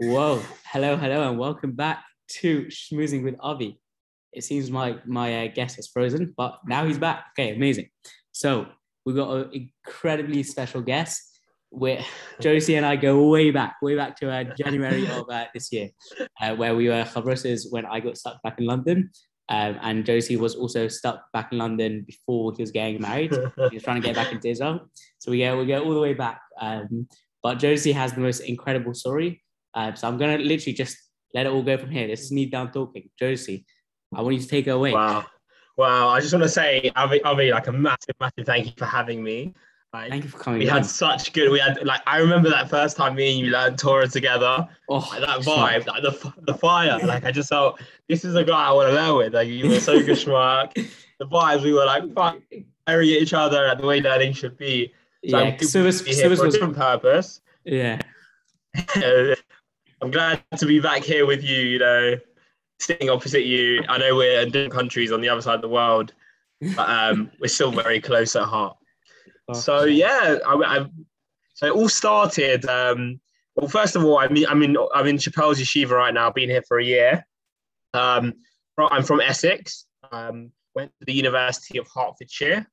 Whoa, hello, and welcome back to Shmoozing with Avi. It seems my guest has frozen, but now he's back. Okay, amazing. So we've got an incredibly special guest. Where Jodeci and I go way back to January of this year, where we were chavruses when I got stuck back in London. And Jodeci was also stuck back in London before he was getting married. He was trying to get back into Israel. So we go all the way back. But Jodeci has the most incredible story. So I'm going to literally just let it all go from here. This is me down talking. Jodeci, I want you to take it away. Wow. I just want to say, Avi, like a massive thank you for having me. Like, thank you for coming. We had I remember that first time me and you learned Torah together. Oh, like, that vibe, like the fire. Like I just felt this is a guy I want to learn with. Like you were so good, schmuck. The vibes, we were like firing at each other and the way learning should be. So yeah, service was a different purpose. Yeah. I'm glad to be back here with you, sitting opposite you. I know we're in different countries on the other side of the world, but we're still very close at heart. So yeah, so it all started. Well, first of all, I'm in Chappelle's yeshiva right now. Been here for a year. I'm from Essex. Went to the University of Hertfordshire,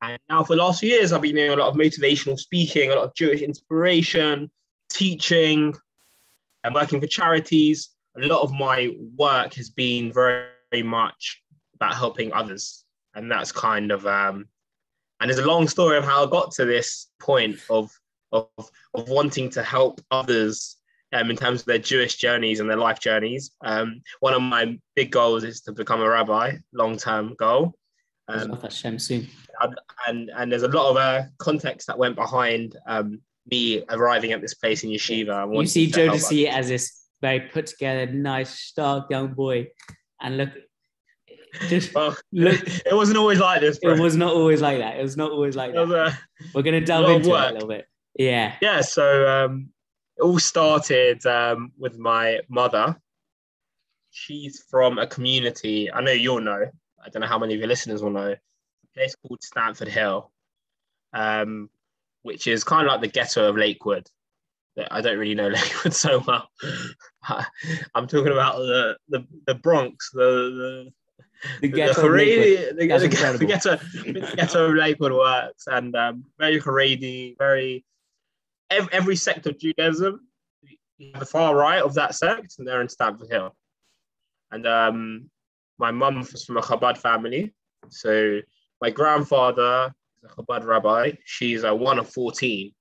and now for the last few years, I've been doing a lot of motivational speaking, a lot of Jewish inspiration, teaching, and working for charities. A lot of my work has been very, very much about helping others, and that's kind of and there's a long story of how I got to this point of wanting to help others in terms of their Jewish journeys and their life journeys. One of my big goals is to become a rabbi, long-term goal. And there's a lot of context that went behind me arriving at this place in yeshiva. You see Jodeci as this very put together, nice, stark young boy, and look. It wasn't always like this, bro. It was not always like that. We're going to delve into it a little bit. Yeah. So it all started with my mother. She's from a community. I know you'll know. I don't know how many of your listeners will know. A place called Stamford Hill, which is kind of like the ghetto of Lakewood. I don't really know Lakewood so well. I'm talking about the Bronx, the ghetto of Lakewood works, and very Haredi, very every sect of Judaism. You have the far right of that sect, and they're in Stamford Hill. And my mum was from a Chabad family, so my grandfather is a Chabad rabbi. She's one of 14,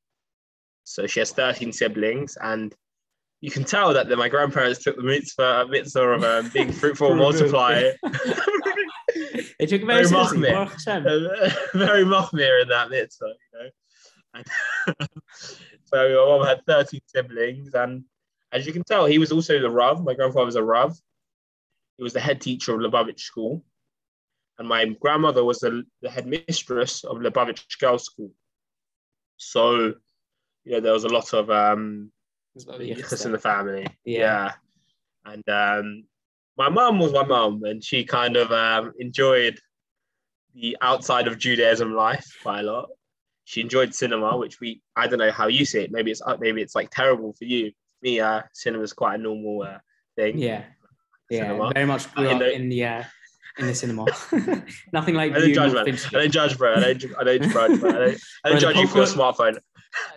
so she has 13 siblings, and you can tell that my grandparents took the mitzvah of being fruitful and multiply. They took very machmir in that mitzvah, And so my mom had 13 siblings, and as you can tell, he was also the Rav. My grandfather was a Rav. He was the head teacher of Lubavitch School, and my grandmother was the head mistress of Lubavitch Girls' School. So, there was a lot of yichus in the family. Yeah. And my mum was my mum, and she kind of enjoyed the outside of Judaism life quite a lot. She enjoyed cinema, which I don't know how you see it. Maybe it's like terrible for you. Me, cinema is quite a normal thing. Yeah. Cinema. Very much grew up in the cinema. Nothing like I don't judge, man. I don't judge, bro. I don't judge you for your smartphone.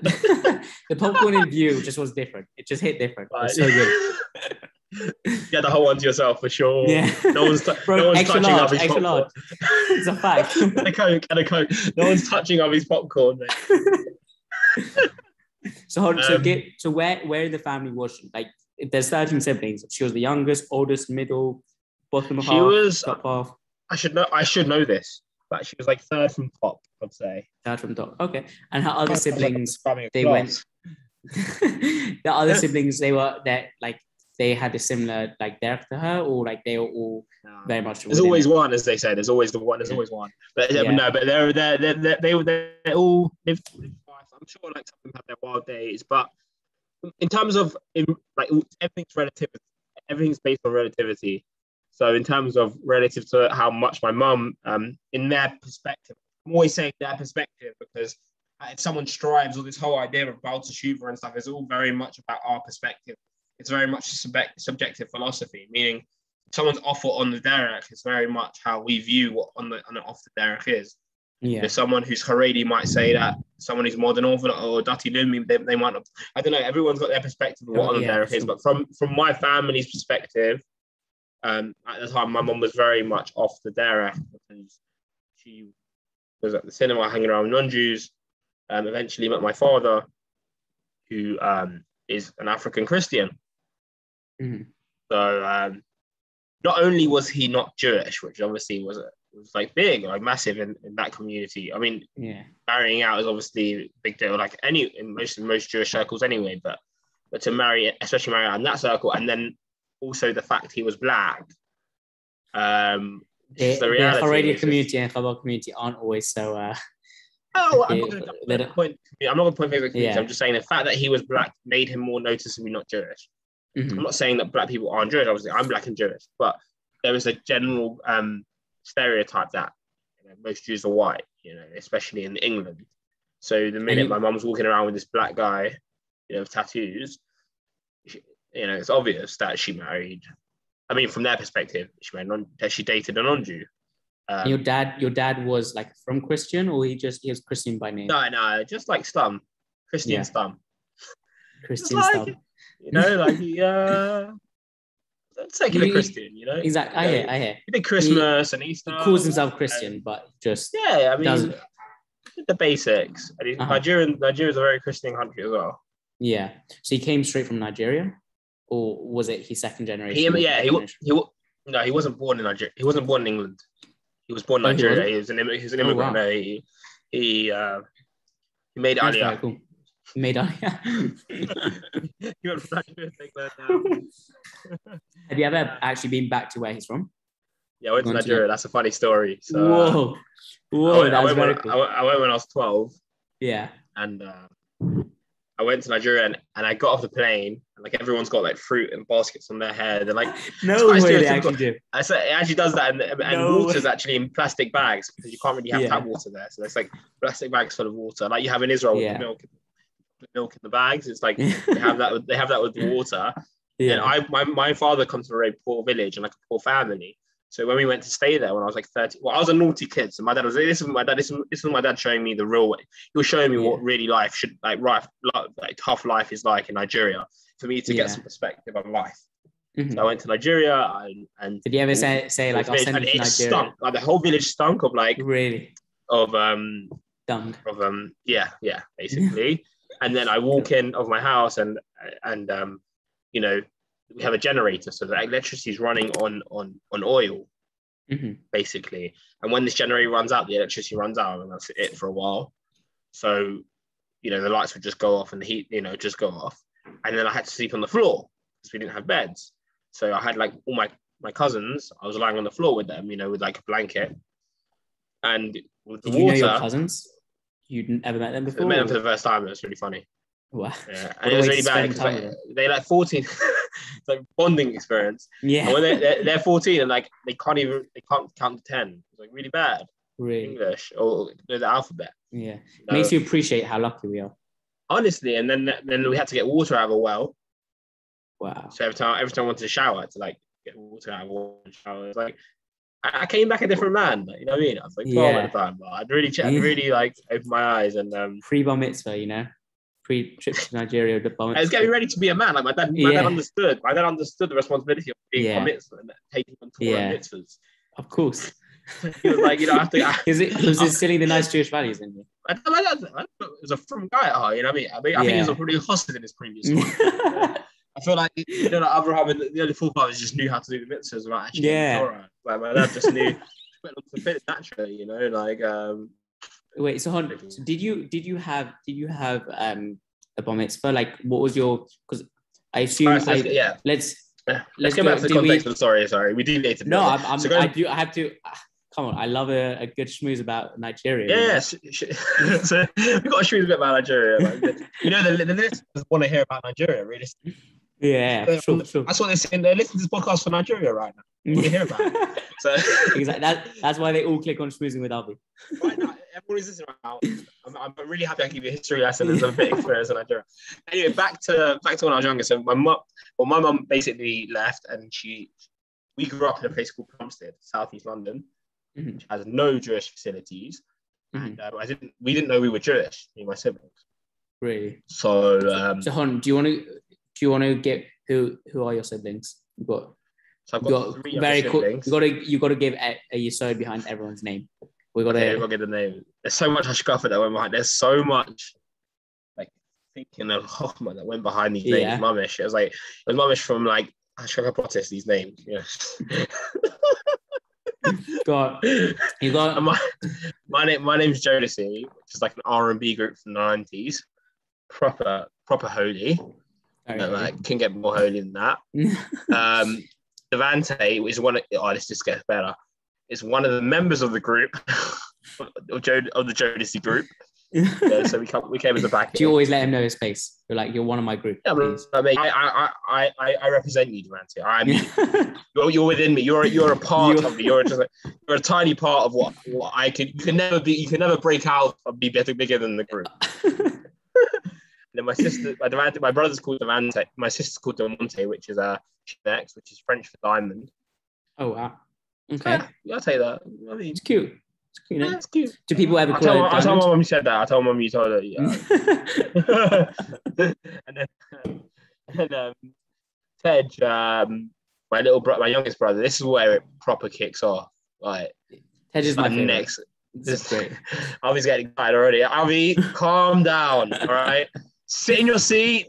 The popcorn in view just was different. It just hit different. It was so good. Get the whole one to yourself for sure. Yeah. No one's touching up his popcorn. Large. It's a fact. and a coke. No one's touching up his popcorn, mate. So where the family was, like, if there's 13 siblings, she was the youngest, oldest, middle, bottom half, top half. I should know this, but she was like third from top, I'd say. Third from top. Okay. And her other siblings, the other siblings, they had a similar derech to her, or like they were all very much. There's always one, as they say. There's always the one. There's always one. But no, but they all lived life. I'm sure like some of them have their wild days, but in terms of everything's relative. Everything's based on relativity. So in terms of relative to how much my mum, in their perspective, I'm always saying their perspective because if someone strives, or this whole idea of Baal Teshuva and stuff is all very much about our perspective, it's very much a subjective philosophy, meaning someone's off or on the derech is very much how we view what on and off the derech is. Yeah. There's someone who's Haredi might say that, someone who's modern or Dati Lumi, they might not. I don't know. Everyone's got their perspective of what on the derech is, but from my family's perspective, at the time, my mum was very much off the derech because she was at the cinema hanging around with non-Jews. Eventually met my father, who is an African Christian. Mm-hmm. So not only was he not Jewish, which obviously was like big, like massive in that community. I mean, marrying out is obviously a big deal, like in most Jewish circles anyway. But to marry, especially marry out in that circle, and then also the fact he was black. The Haredi community and Chabad community aren't always so. I'm not going to point fingers at community. I'm just saying the fact that he was black made him more noticeably not Jewish. Mm-hmm. I'm not saying that black people aren't Jewish. Obviously, I'm black and Jewish, but there is a general stereotype that most Jews are white, especially in England. So the minute my mum's walking around with this black guy, with tattoos, it's obvious that she married. I mean, from their perspective, she dated a non-Jew. Your dad was like from Christian, or he was Christian by name? No, just like slum, Christian slum. Christian slum. Secular Christian, Exactly. I hear. He did Christmas and Easter. He calls himself Christian, but just the basics. Nigeria is a very Christian country as well. Yeah. So he came straight from Nigeria, or was it his second generation? He wasn't born in Nigeria. He wasn't born in England. He was born in Nigeria. He was an immigrant. Oh, wow. No, he made Aliyah. Cool. He made Aliyah. He went from Nigeria to England. Have you ever actually been back to where he's from? Yeah, I went to Nigeria. That's a funny story. So, Whoa, I went when I was 12. Yeah. And I went to Nigeria and I got off the plane and like everyone's got like fruit and baskets on their head and like no way they actually do. I said it actually does that and water's actually in plastic bags because you can't really have tap water there. So there's like plastic bags full of water like you have in Israel with the milk in the bags. It's like they have that with the water. Yeah. And my father comes from a very poor village and like a poor family. So when we went to stay there when I was like 30, I was a naughty kid. So my dad was this is my dad showing me the real way. He was showing me what really life should like tough life is like in Nigeria for me to get some perspective on life. Mm-hmm. So I went to Nigeria and did you ever say like I'll send you to Nigeria? Stunk. Like the whole village stunk of like really of dung of basically. And then I walk in of my house and we have a generator, so the electricity is running on oil, basically. And when this generator runs out, the electricity runs out, and that's it for a while. So, the lights would just go off and the heat, just go off. And then I had to sleep on the floor because we didn't have beds. So I had like all my cousins. I was lying on the floor with them, with like a blanket. And with the water. Did you know your cousins? You'd ever met them before? I met them for the first time. It was really funny. Wow. Yeah. And it was really bad because they're like 14. It's like bonding experience. Yeah. And when they're 14 and like they can't count to 10. It's like really bad. Really? English or the alphabet. Yeah. Makes you appreciate how lucky we are. Honestly, and then we had to get water out of a well. Wow. So every time I wanted to shower, I had to like get water out of a well and shower. It's like I came back a different man. Like, you know what I mean? I was like 12 at the time, but I'd really like opened my eyes and pre-bar mitzvah, pre-trip to Nigeria. I was getting ready to be a man. Like my dad understood. My dad understood the responsibility of being a mitzvah and taking on Torah mitzvahs. Of course. He was like, I have to. Was it instilling the nice Jewish values in you? My dad was a frum guy at heart. You know what I mean? I think he was pretty hostage in his previous life. I feel like like Abraham and the early forefathers just knew how to do the mitzvahs without actually doing Torah. Like my dad just knew to fit it naturally. Like. Wait, so did you have a bar mitzvah? Like, what was your? Because I assume let's get back to the context of the story. Sorry, we deviated. No, I have to. Come on, I love a good schmooze about Nigeria. Yeah, so we got a schmooze a bit about Nigeria. Like, the listeners want to hear about Nigeria, really. Yeah, sure. That's what they're saying. They're listening to this podcast for Nigeria right now. They want to hear about it. So exactly. That's why they all click on Shmoozing with Rabbi. Right now, everyone is listening right now. I'm really happy I give you a history lesson as a bit experience in Nigeria. Anyway, back to when I was younger. So my mum basically left, and we grew up in a place called Plumstead, southeast London, which has no Jewish facilities, and we didn't know we were Jewish, me and my siblings. Really? So Hon, do you want to get who are your siblings? I've got three very siblings. You got to give a yesod behind everyone's name. We've got to get the name. There's so much hashkafa that went behind. There's so much like thinking of Hochma that went behind these names. Mamish. It was Mamish from like hashkafa protest. These names. Yeah. You got my name's Jodeci, which is like an R&B group from the 90s. Proper holy. Like can get more holy than that. Devante is one of this just gets better. Is one of the members of the group of the Jodeci group. Yeah, so we came as a back. Do you always let him know his face? You're one of my group. Yeah, I represent you, Devante. You're within me. You're a part of me. You're a tiny part of what I could. You can never break out and be bigger than the group. And then my brother's called Devante. My sister's called Demonte, which is Schnex, which is French for diamond. Oh wow. Okay. Yeah, I'll take that. I mean, it's cute. It's cute. Yeah, it's cute. Do people ever call it? I told my mum you said that. I told mum you told her. Yeah. and then Tej, my youngest brother. This is where it proper kicks off. Like Tej is my favorite. Next. This is great. Avi's getting excited already. Avi, calm down. All right. Sit in your seat.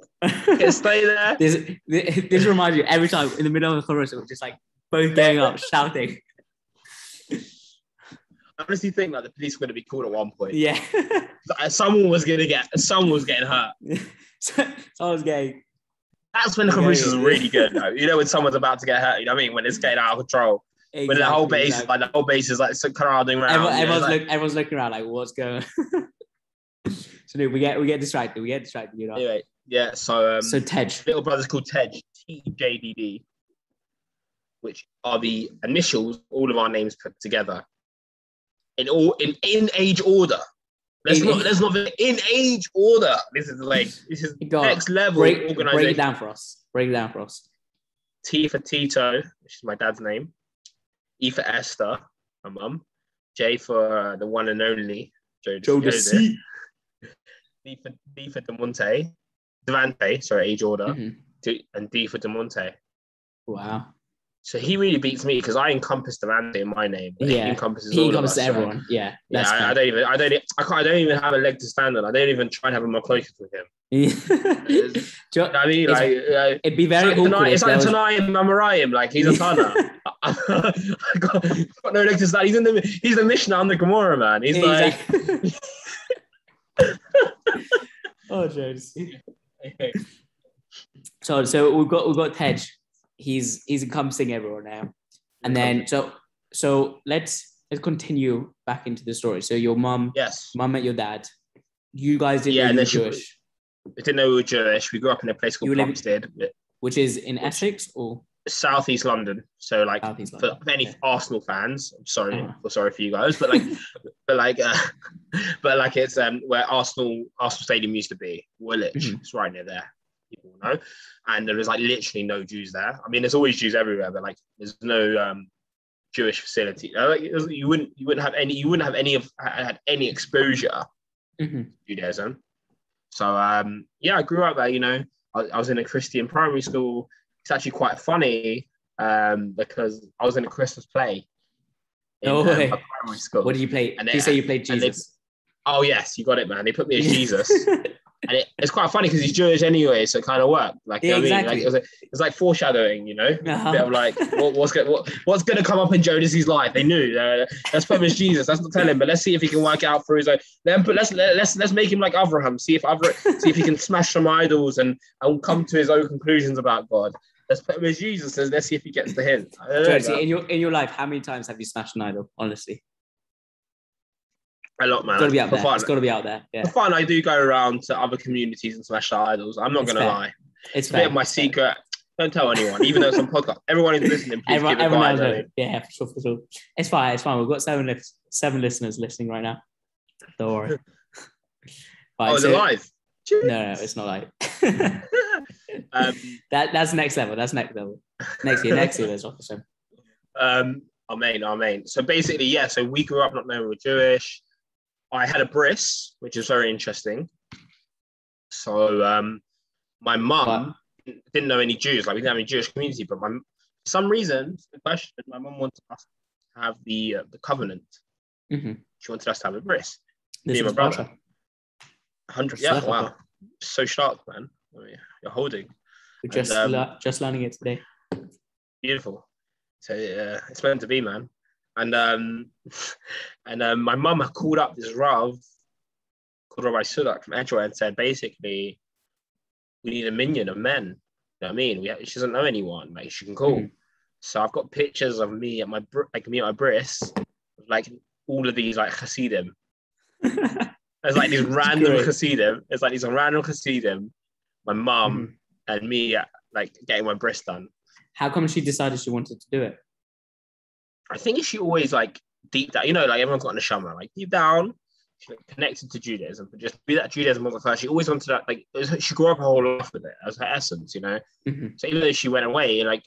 Stay there. This reminds you every time in the middle of the chorus, we're just like both getting up, shouting. I honestly think like the police were going to be called at one point. Yeah. Someone was getting hurt. Someone's getting. That's when the chorus is really good, though. You know, when someo's about to get hurt. You know what I mean? When it's getting out of control. Exactly, when the whole base is like crowding around. Everyone's looking around like, what's going on? So we get distracted. You know. Anyway, yeah. So Tej, little brother's called Tej, TJDD, which are the initials, all of our names put together, in age order. Let's not in age order. This is next level organization. Break it down for us. T for Tito, which is my dad's name. E for Esther, my mum. J for the one and only Jodeci. D for Devante, sorry, age order. And D for Demonte. Wow. So he really beats me because I encompass Devante in my name. He encompasses everyone. So. Yeah. I don't even have a leg to stand on. I don't even try and have a more close with him. I mean, it'd be very awkward. It's like Tanai and Mamarayim, like he's a Tana. I got no leg to stand. He's the Mishnah on the Gemara, man. He's like. Oh, Jones. So we've got Tej. He's encompassing everyone now, and then so let's continue back into the story. So your mum met your dad. You guys didn't know you were Jewish. We didn't know we were Jewish. We grew up in a place called Plumstead, which is in Essex or Southeast London. So like for any Arsenal fans, I'm sorry for you guys, but it's where Arsenal Stadium used to be, Woolwich. It's right near there. People know, and there was like literally no Jews there. I mean, there's always Jews everywhere, but like there's no Jewish facility. You wouldn't have any exposure to Judaism. So I grew up there. You know, I was in a Christian primary school. It's actually quite funny because I was in a Christmas play in my primary school. What did you play? Did you say you played Jesus? Oh yes, you got it, man. They put me as Jesus. And it's quite funny because he's Jewish anyway, so it kind of worked. Like, you know what I mean? Like, it's like foreshadowing, you know? A bit of like, what's going to come up in Jodeci's life? They knew. Let's put him as Jesus. Let's not tell him, but let's see if he can work it out for his own. Let's make him like Abraham. See if he can smash some idols and come to his own conclusions about God. Let's put him as Jesus and let's see if he gets the hint. Jodeci, in your life, how many times have you smashed an idol? Honestly. A lot, man. It's got to be out there. It's got to be out there. Yeah. For fun, I do go around to other communities and smash idols. I'm not going to lie. It's a bit of my secret. Don't tell anyone, even though it's on podcast. Everyone who's listening, please give it. Yeah, for sure. It's fine. We've got seven listeners listening right now. Don't worry. I was alive. No, it's not like um, that's next level. That's next level. Next year, there's officer. Amen. So basically, yeah. So we grew up not knowing we were Jewish. I had a bris, which is very interesting. So my mum didn't know any Jews. Like we didn't have any Jewish community, but for some reason, the question, my mum wanted us to have the covenant. Mm-hmm. She wanted us to have a bris. Me and my brother. 100. Yeah. Wow. So sharp, man. I mean, you're holding. We're just learning it today. Beautiful. So it's meant to be, man. And my mum called up this Rav called Rabbi Sudak from Edgeware and said, basically, we need a minion of men. You know what I mean? She doesn't know anyone. Like she can call. Mm. So I've got pictures of me at my bris, like all of these like Hasidim. There's like these random Hasidim. It's like these random Hasidim. My mum and me like getting my bris done. How come she decided she wanted to do it? I think she always like deep down, you know, like everyone's got an neshama, like deep down, she like, connected to Judaism, but just be that Judaism wasn't first. She always wanted that, like she grew up her whole life with it as her essence, you know. Mm-hmm. So even though she went away, like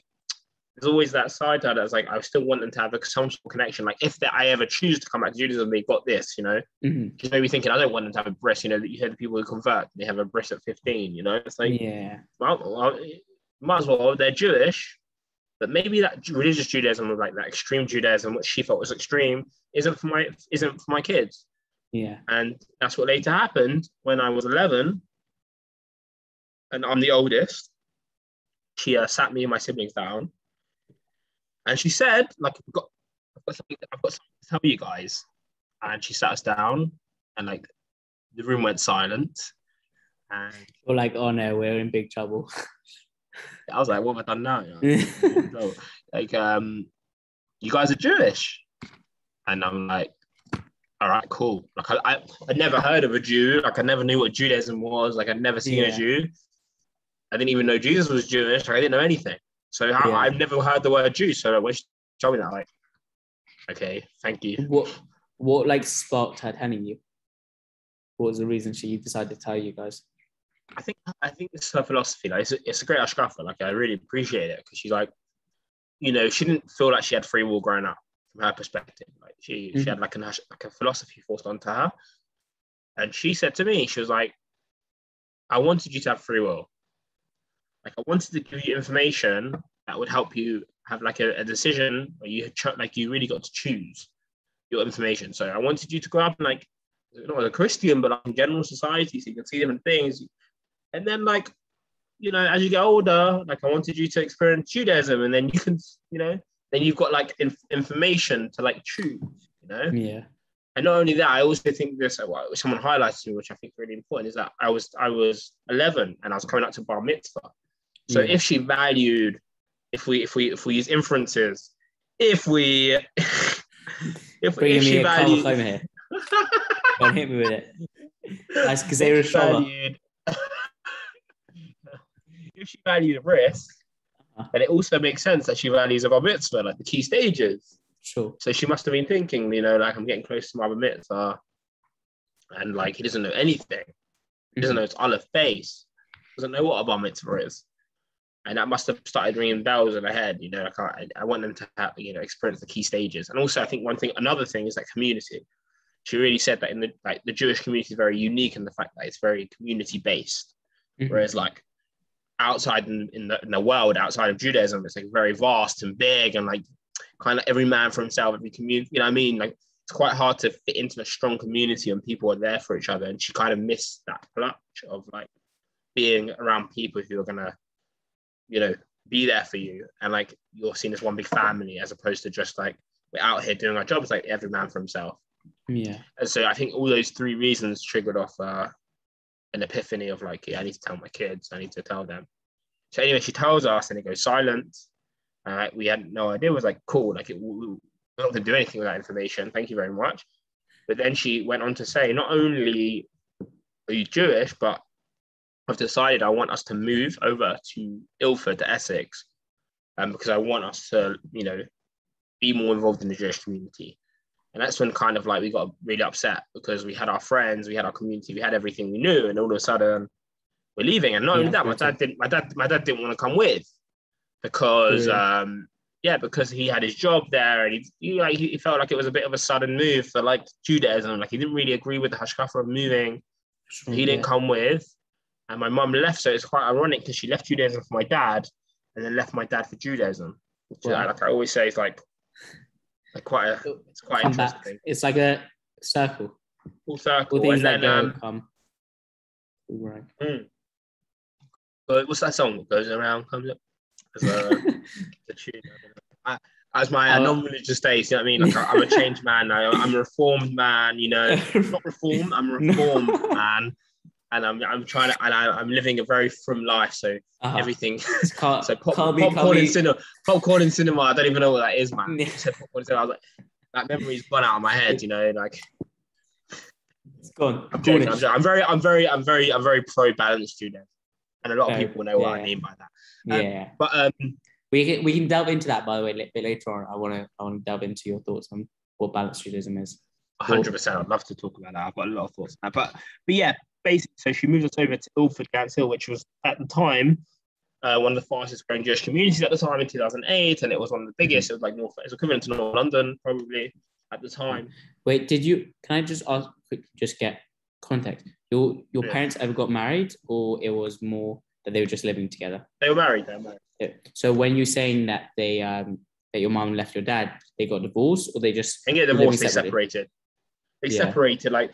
there's always that side to her that's like I still want them to have some sort of connection. Like if I ever choose to come back to Judaism, they've got this, you know. Mm-hmm. She's maybe thinking I don't want them to have a bris, you know. That you hear the people who convert, they have a bris at 15, you know. It's like well, might as well. They're Jewish. But maybe that religious Judaism was like that extreme Judaism, which she thought was extreme, isn't for my kids. Yeah. And that's what later happened when I was 11, and I'm the oldest. She sat me and my siblings down, and she said, "Like I've got something to tell you guys." And she sat us down, and like the room went silent. And we're like, "Oh no, we're in big trouble." I was like, what have I done now? You know? Like, you guys are Jewish. And I'm like, all right, cool. Like, I'd never heard of a Jew. Like, I never knew what Judaism was. Like, I'd never seen a Jew. I didn't even know Jesus was Jewish. Like, I didn't know anything. So I've never heard the word Jew. So when she told me that, like, okay, thank you. What like sparked her telling you? What was the reason she decided to tell you guys? I think this is her philosophy. Like it's a great ashkafa. Like I really appreciate it because she's like, you know, she didn't feel like she had free will growing up from her perspective. Like she had like a philosophy forced onto her, and she said to me, she was like, I wanted you to have free will. Like I wanted to give you information that would help you have like a decision where you really got to choose your information. So I wanted you to grow up in like not as a Christian, but like in general society, so you can see different things. And then, like, you know, as you get older, like, I wanted you to experience Judaism, and then you can, you know, then you've got like information to like choose, you know. Yeah. And not only that, I also think this. Someone highlighted me, which I think is really important, is that I was 11 and I was coming up to bar mitzvah. So if she valued, if we use inferences, if she valued, here. Don't hit me with it. That's because they were valued. If she valued a risk, then it also makes sense that she values a bar mitzvah, like the key stages. Sure. So she must have been thinking, you know, like I'm getting close to my bar mitzvah, and like he doesn't know anything. He doesn't know it's aleph base. Doesn't know what a bar mitzvah is, and that must have started ringing bells in her head. You know, like I want them to have, you know, experience the key stages. And also, I think another thing is like community. She really said that in the Jewish community is very unique in the fact that it's very community based, whereas like outside in the world outside of Judaism, it's like very vast and big and like kind of every man for himself, every community. You know what I mean? Like it's quite hard to fit into a strong community and people are there for each other. And she kind of missed that clutch of like being around people who are gonna, you know, be there for you and like you're seen as one big family as opposed to just like we're out here doing our jobs, like every man for himself. Yeah. And so I think all those three reasons triggered off an epiphany of like, yeah, I need to tell my kids, I need to tell them. So anyway, she tells us and it goes silent. We had no idea. It was like, cool, like we're not going to do anything with that information. Thank you very much. But then she went on to say, not only are you Jewish, but I've decided I want us to move over to Ilford, to Essex, because I want us to, you know, be more involved in the Jewish community. And that's when kind of like we got really upset because we had our friends, we had our community, we had everything we knew, and all of a sudden we're leaving. And not only that, my dad didn't want to come with because because he had his job there, and he felt like it was a bit of a sudden move for like Judaism. Like he didn't really agree with the hashkafa of moving. So he didn't come with, and my mum left. So it's quite ironic because she left Judaism for my dad, and then left my dad for Judaism. Which like I always say, is like quite interesting. Back. It's like a circle. Full circle. All things and that then go and come. Right. But what's that song that goes around, comes up? The tune. As my non-religious days, you know what I mean? Like I'm a changed man now. I'm a reformed man, you know. Not reformed, I'm a reformed man. And I'm trying to, and I'm living a very frum life. So everything. So popcorn in cinema. I don't even know what that is, man. Said popcorn in cinema. I was like, that memory's gone out of my head, you know. Like it's gone. I'm very pro balanced student, and a lot of people know what I mean by that. But we can delve into that, by the way, a bit later on. I want to delve into your thoughts on what balanced Judaism is. 100%. I'd love to talk about that. I've got a lot of thoughts on that. But yeah, basically, so she moved us over to Ilford, Gants Hill, which was at the time one of the fastest growing Jewish communities at the time in 2008, and it was one of the biggest. It was like it's equivalent to North London probably at the time. Wait, can I just ask quickly, just get context? Your parents ever got married, or it was more that they were just living together? They were married. So when you're saying that they that your mom left your dad, they got divorced, or they just they get divorced? They separated. They separated. Like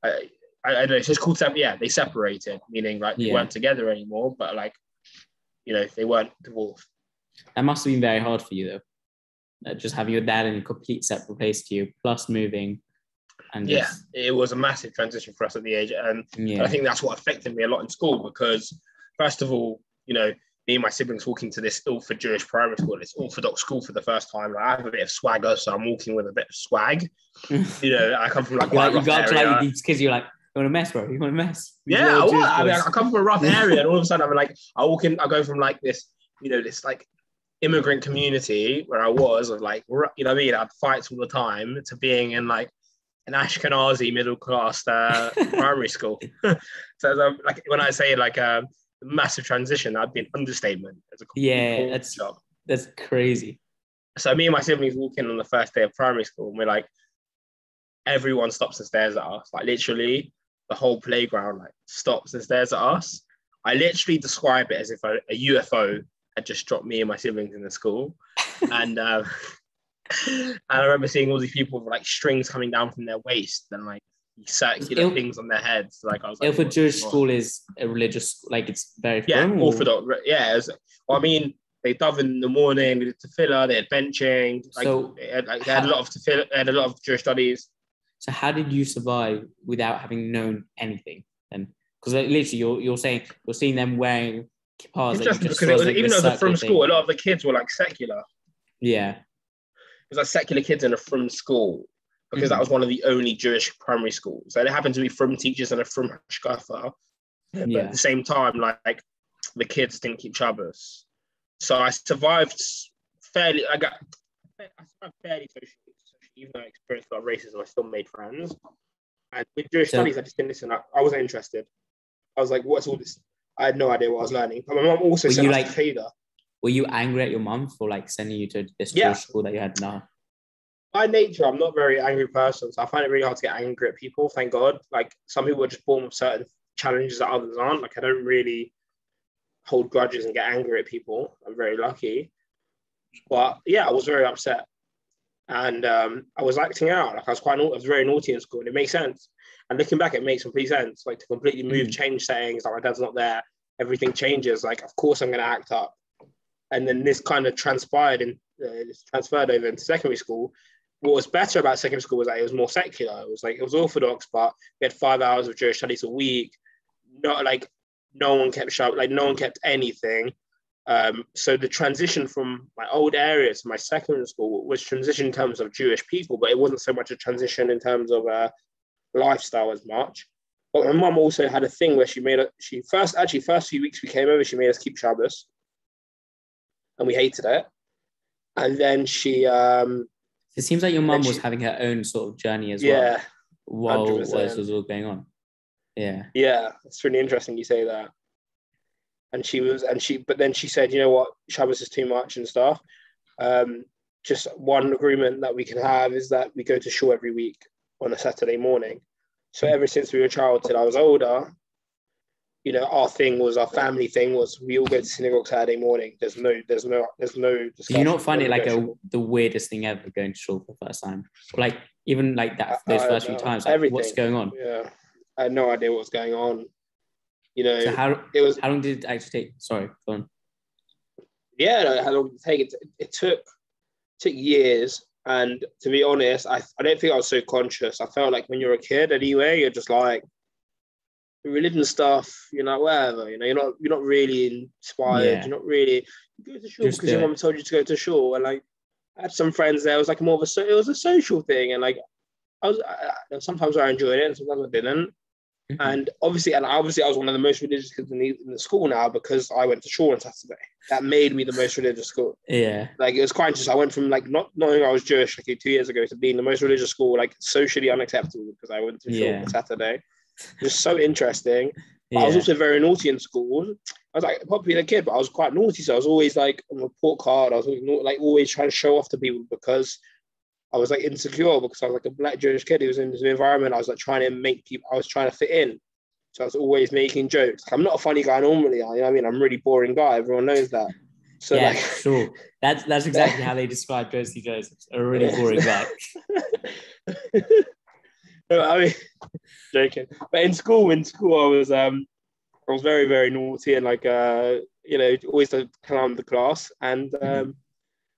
I don't know. It's just called they separated, meaning like they weren't together anymore. But like, you know, they weren't divorced. That must have been very hard for you though. Just having your dad in a complete separate place to you, plus moving. And it was a massive transition for us at the age, and I think that's what affected me a lot in school because, first of all, you know, me and my siblings walking to this Ilford Jewish primary school, this Orthodox school for the first time. Like, I have a bit of swagger, so I'm walking with a bit of swag. You know, I come from like quite a rough area. Like these kids, you're like, you want to mess, bro? You want to mess? I come from a rough area, and all of a sudden I'm like, I go from like this, you know, this like immigrant community where I was of like, you know what I mean? I had fights all the time to being in like an Ashkenazi middle class primary school. So like when I say like a massive transition, that'd be an understatement. That's crazy. So me and my siblings walk in on the first day of primary school, and we're like, everyone stops and stares at us. Like literally, the whole playground like stops and stares at us. I literally describe it as if a UFO had just dropped me and my siblings in the school, and I remember seeing all these people with like strings coming down from their waist and like circular things on their heads. Like I was like, Ilford Jewish school is a religious, like it's very Orthodox. I mean, they dove in the morning, they did tefillah, they had benching. Like, so they had a lot of tefillah, they had a lot of Jewish studies. So how did you survive without having known anything then? Because like, literally you're saying you're seeing them wearing kippas. Just because it was, even though they're from school, a lot of the kids were like secular. Yeah. It was like secular kids in a frum school because that was one of the only Jewish primary schools. So there happened to be frum teachers and a frum hashkafa. But at the same time, like the kids didn't keep Shabbos. So I survived fairly. I survived fairly socially, even though I experienced a lot of racism. I still made friends. And with Jewish studies, I just didn't listen. I wasn't interested. I was like, "What's all this?" I had no idea what I was learning. But my mom also sent us to Cheder. Were you angry at your mom for like sending you to this school that you had now? By nature, I'm not a very angry person, so I find it really hard to get angry at people. Thank God. Like some people are just born with certain challenges that others aren't. Like I don't really hold grudges and get angry at people. I'm very lucky. But yeah, I was very upset, and I was acting out. Like I was very naughty in school, and it makes sense. And looking back, it makes complete sense. Like to completely move, change settings. Like my dad's not there, everything changes. Like of course I'm going to act up. And then this kind of transferred over into secondary school. What was better about secondary school was that it was more secular. It was Orthodox, but we had 5 hours of Jewish studies a week. Not like no one kept no one kept anything. So the transition from my old area to my secondary school was transition in terms of Jewish people, but it wasn't so much a transition in terms of lifestyle as much. But my mum also had a thing where first few weeks we came over, she made us keep Shabbos. And we hated it. And then she... so It seems like your mum was she, having her own sort of journey as well yeah, while 100%. this was all going on. Yeah. Yeah, it's really interesting you say that. But then she said, you know what, Shabbos is too much and stuff. Just one agreement that we can have is that we go to shul every week on a Saturday morning. So ever since we were a child till I was older, you know, our family thing was we all go to synagogue Saturday morning. There's no discussion. Do you not find it like the weirdest thing ever going to shul for the first time? Like even like that those first few times, like everything. what's going on? Yeah, I had no idea what was going on. You know, so how long did it actually take? Sorry, go on. Yeah, how long did it take? It took years. And to be honest, I don't think I was so conscious. I felt like when you're a kid anyway, you're just like religion stuff, you know, whatever, you know, you're not really inspired. You're not really, you go to shul because your mum told you to go to shul. And like I had some friends there, it was like more of it was a social thing. And like sometimes I enjoyed it and sometimes I didn't. Mm-hmm. And obviously I was one of the most religious kids in the school now because I went to shul on Saturday. That made me the most religious school. Yeah. Like it was quite interesting. I went from like not knowing I was Jewish like 2 years ago to being the most religious school, like socially unacceptable because I went to shul on Saturday. It was so interesting. But I was also very naughty in school. I was like a popular kid, but I was quite naughty. So I was always like on the report card. I was always trying to show off to people because I was like insecure because I was like a black Jewish kid who was in this environment. I was like trying to fit in. So I was always making jokes. I'm not a funny guy normally. You know what I mean? I'm a really boring guy. Everyone knows that. So yeah, sure. That's exactly how they describe Jodeci Joseph. A really boring guy. No, I mean, joking. But in school, I was very, very naughty and like always to clown the class. And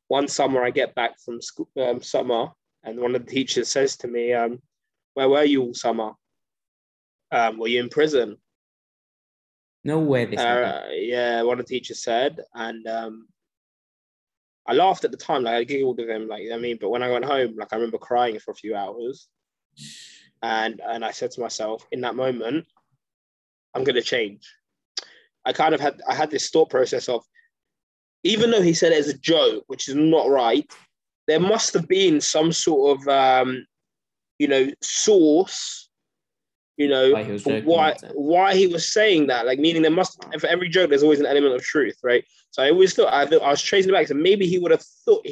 one summer I get back from school, summer, and one of the teachers says to me, "Where were you all summer? Were you in prison?" No way. Yeah, one of the teachers said, and I laughed at the time, like I giggled with him, like I mean. But when I went home, like I remember crying for a few hours, and I said to myself in that moment, I'm going to change. I had this thought process of, even though he said it as a joke, which is not right, there must have been some sort of source, why he was saying that. Like meaning for every joke there's always an element of truth, right? So I always thought I was tracing it back. So maybe he would have thought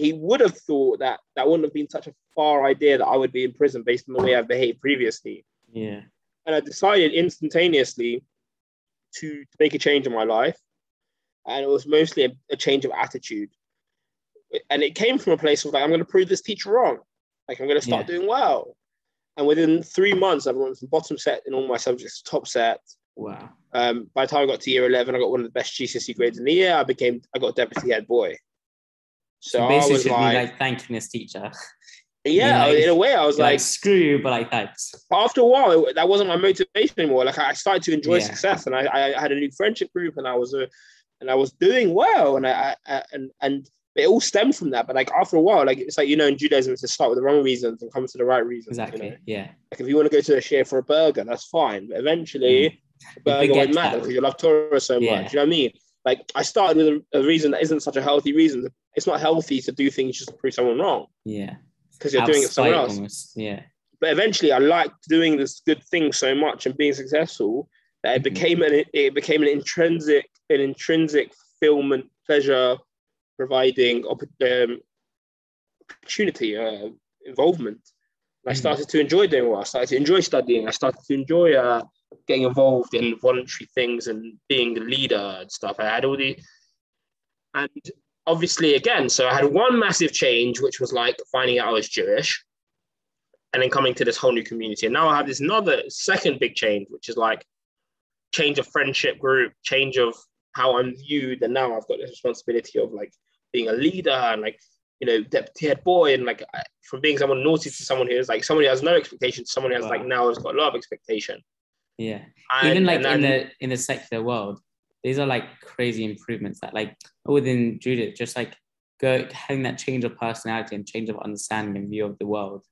that wouldn't have been such a far idea that I would be in prison based on the way I've behaved previously. Yeah. And I decided instantaneously to make a change in my life. And it was mostly a change of attitude. And it came from a place of like, I'm going to prove this teacher wrong. Like I'm going to start doing well. And within 3 months, I went from bottom set in all my subjects to top set. Wow. By the time I got to year 11, I got one of the best GCSE grades in the year. I got deputy head boy. So basically, I was like thanking this teacher. Yeah, in a way, I was like, screw you, but like, thanks. After a while, that wasn't my motivation anymore. Like I started to enjoy success, and I had a new friendship group, and I was doing well, and it all stemmed from that. But like after a while, like it's like in Judaism, it's to start with the wrong reasons and come to the right reasons. Exactly. Yeah. Like if you want to go to a share for a burger, that's fine. But eventually, a burger won't matter because you love Torah so much. You know what I mean? Like I started with a reason that isn't such a healthy reason. It's not healthy to do things just to prove someone wrong. Yeah. Because you're doing it for someone else. Almost. Yeah. But eventually, I liked doing this good thing so much and being successful that it became an intrinsic fulfillment, pleasure providing opportunity, involvement. And I started to enjoy doing well. I started to enjoy studying. I started to enjoy getting involved in voluntary things and being a leader and stuff. I had and obviously again, so I had one massive change, which was like finding out I was Jewish and then coming to this whole new community. And now I have this second big change, which is like change of friendship group, change of how I'm viewed. And now I've got this responsibility of like being a leader and like, deputy head boy. And like from being someone naughty to someone who is like someone who has no expectation to someone who has like now has got a lot of expectation. Yeah. Even like in the secular world, these are like crazy improvements that like within Judaism, just like having that change of personality and change of understanding and view of the world.